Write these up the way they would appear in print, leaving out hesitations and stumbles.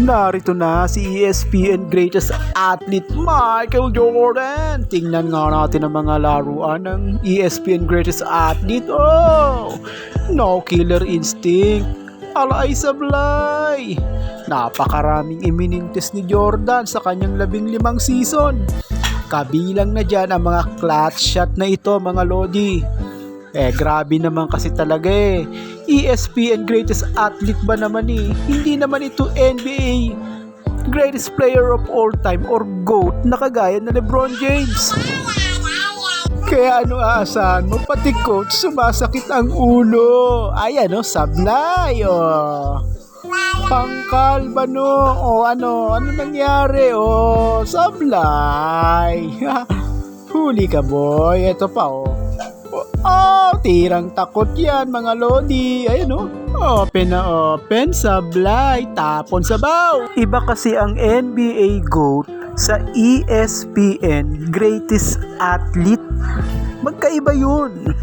Narito na si ESPN Greatest Athlete Michael Jordan. Tingnan nga natin ang mga laruan ng ESPN Greatest Athlete. Oh! No Killer Instinct. Alay sablay. Napakaraming iminintis ni Jordan sa kanyang 15 season. Kabilang na dyan ang mga clutch shot na ito, mga lodi. Grabe naman kasi talaga ESPN Greatest Athlete ba naman Hindi naman ito NBA Greatest Player of All Time or GOAT na kagaya na LeBron James. Kaya ano aasahan mo? Pati coach sumasakit ang ulo. Ayan sablay Pangkal ba ano nangyari sablay. Huli ka boy. Ito pa tirang takot yan mga lodi. Ayan open na open, sablay, tapon sa baw. Iba kasi ang NBA GOAT sa ESPN Greatest Athlete. Magkaiba yun.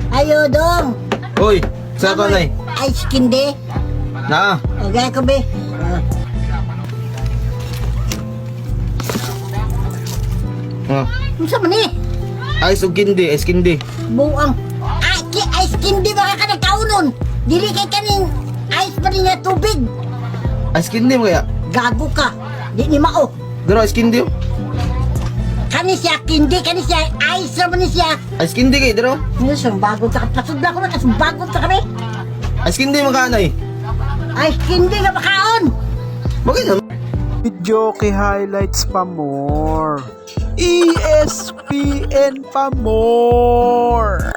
Ayo dong. Hoy, saan ka na Ice candy. Na? Okay ko be. Unsa man Ice o kindi, ice kindi. Buang. Ice candy baka ka nagkaunon. Dili kay kaning ice pa rin nga tubig. Ice kindi mo kaya? Gago ka. Di ni mao. Daro ice kindi Kani siya candy, kani siya ice naman ni siya. Ice kindi kay, daro? Ano bago ka pasudla ko na bago ka kami. Ice kindi mo kanay. Ice candy nga makaon. Bakit naman? Video kay highlights pa more. ESPN pa more.